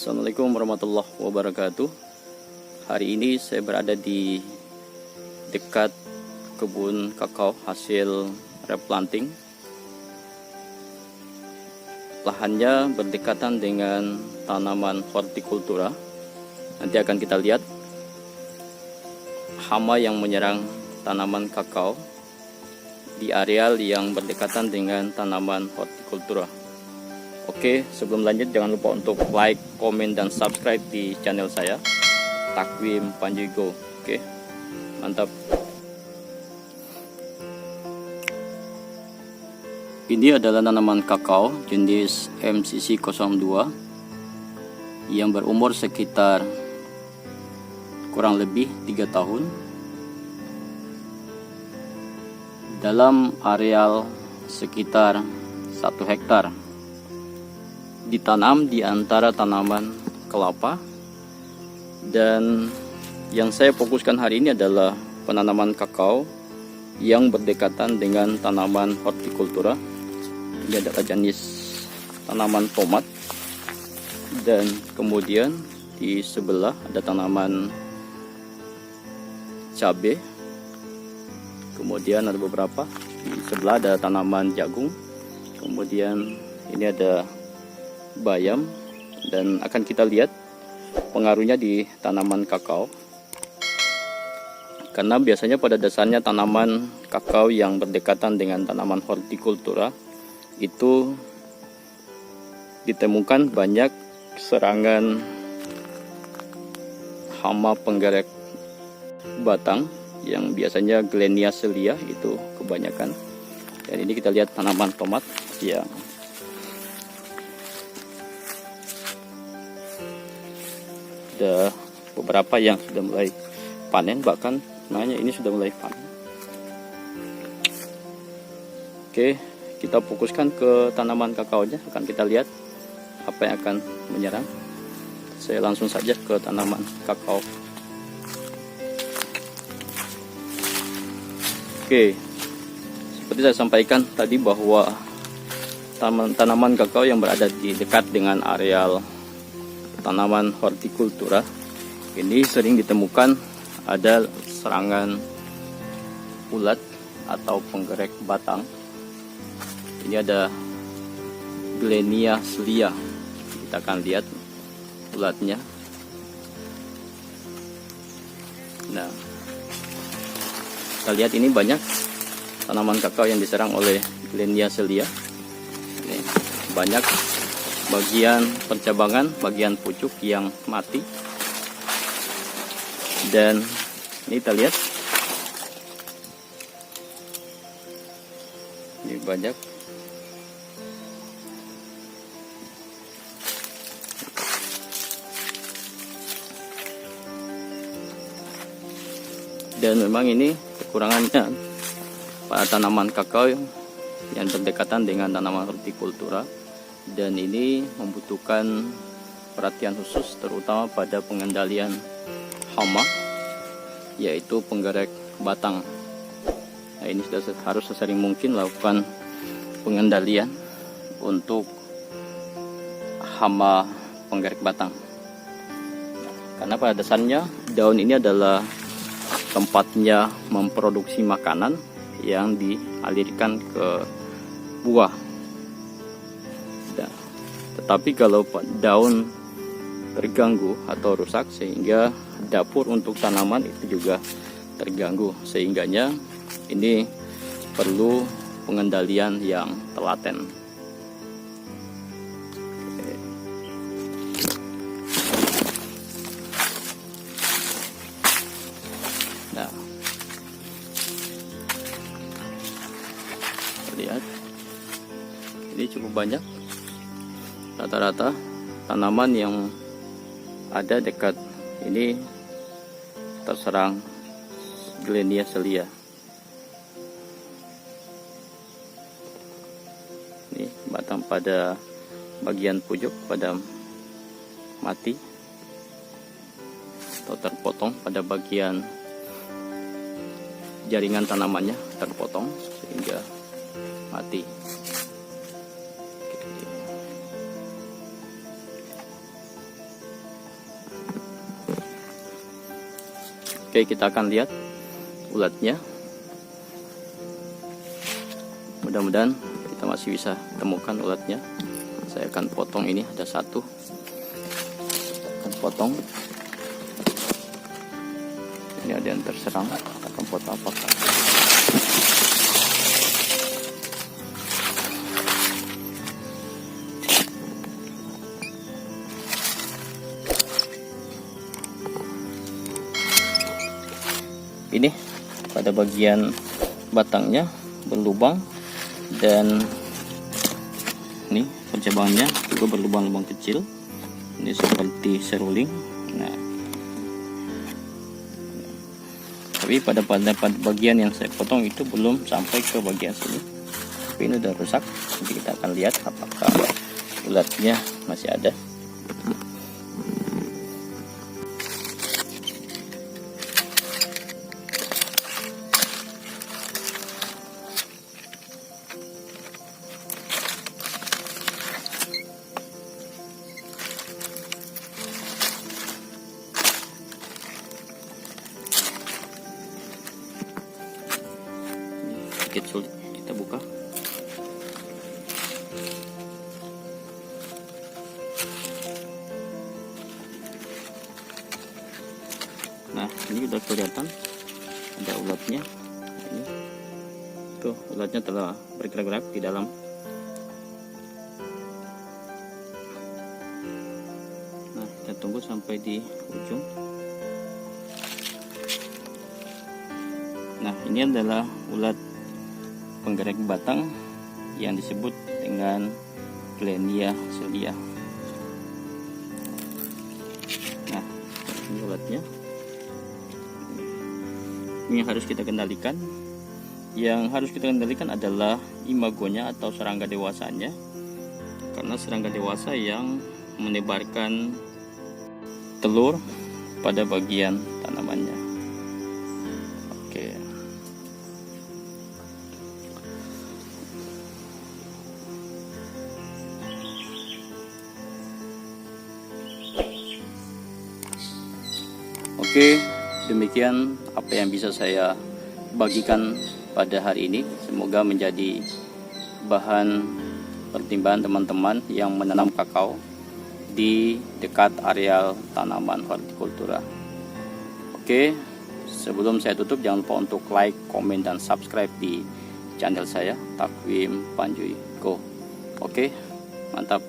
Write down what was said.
Assalamualaikum warahmatullahi wabarakatuh. Hari ini saya berada di dekat kebun kakao hasil replanting. Lahannya berdekatan dengan tanaman hortikultura. Nanti akan kita lihat hama yang menyerang tanaman kakao di areal yang berdekatan dengan tanaman hortikultura. Oke, sebelum lanjut jangan lupa untuk like, komen, dan subscribe di channel saya, Takwim Panjigo. Oke, mantap. Ini adalah tanaman kakao jenis MCC 02 yang berumur sekitar kurang lebih 3 tahun dalam areal sekitar 1 hektar. Ditanam di antara tanaman kelapa, dan yang saya fokuskan hari ini adalah penanaman kakao yang berdekatan dengan tanaman hortikultura. Ini adalah jenis tanaman tomat, dan kemudian di sebelah ada tanaman cabai, kemudian ada beberapa di sebelah ada tanaman jagung, kemudian ini ada bayam, dan akan kita lihat pengaruhnya di tanaman kakao. Karena biasanya pada dasarnya tanaman kakao yang berdekatan dengan tanaman hortikultura itu ditemukan banyak serangan hama penggerak batang yang biasanya Glenia celia itu kebanyakan. Dan ini kita lihat tanaman tomat yang ada beberapa yang sudah mulai panen, bahkan namanya ini sudah mulai panen. Oke, kita fokuskan ke tanaman kakaonya, akan kita lihat apa yang akan menyerang. Saya langsung saja ke tanaman kakao. Oke, seperti saya sampaikan tadi bahwa tanaman kakao yang berada di dekat dengan areal tanaman hortikultura ini sering ditemukan ada serangan ulat atau penggerak batang. Ini ada Glenia celia. Kita akan lihat ulatnya. Nah, kita lihat ini banyak tanaman kakao yang diserang oleh Glenia celia. Ini banyak bagian pencabangan, bagian pucuk yang mati. Dan ini kita lihat ini banyak. Dan memang ini kekurangannya pada tanaman kakao yang berdekatan dengan tanaman hortikultura. Dan ini membutuhkan perhatian khusus terutama pada pengendalian hama, yaitu penggerak batang. Nah, ini sudah harus sesering mungkin lakukan pengendalian untuk hama penggerak batang. Karena pada dasarnya daun ini adalah tempatnya memproduksi makanan yang dialirkan ke buah. Tetapi kalau daun terganggu atau rusak sehingga dapur untuk tanaman itu juga terganggu, sehingganya ini perlu pengendalian yang telaten. Nah, lihat ini cukup banyak. Rata-rata tanaman yang ada dekat ini terserang Glenia celia. Ini batang pada bagian pucuk pada mati atau terpotong, pada bagian jaringan tanamannya terpotong sehingga mati. Oke, kita akan lihat ulatnya. Mudah-mudahan kita masih bisa temukan ulatnya. Saya akan potong, ini ada satu. Saya akan potong. Ini ada yang terserang. Kita akan potong apakah. Ini pada bagian batangnya berlubang, dan ini pencabangannya juga berlubang-lubang kecil. Ini seperti seruling. Nah, tapi pada bagian yang saya potong itu belum sampai ke bagian sini. Tapi ini udah rusak. Nanti kita akan lihat apakah ulatnya masih ada. Sedikit sulit kita buka. Nah, ini udah kelihatan ada ulatnya. Ini tuh, ulatnya telah bergerak-gerak di dalam. Nah, kita tunggu sampai di ujung. Nah, ini adalah ulat penggerak batang yang disebut dengan Glenia celia. Nah, ini ulatnya. Ini yang harus kita kendalikan. Yang harus kita kendalikan adalah imagonya atau serangga dewasanya, karena serangga dewasa yang menebarkan telur pada bagian tanamannya. Oke. Oke, demikian apa yang bisa saya bagikan pada hari ini. Semoga menjadi bahan pertimbangan teman-teman yang menanam kakao di dekat areal tanaman hortikultura. Oke, sebelum saya tutup, jangan lupa untuk like, komen, dan subscribe di channel saya, Takwim Panjui Go. Oke, mantap.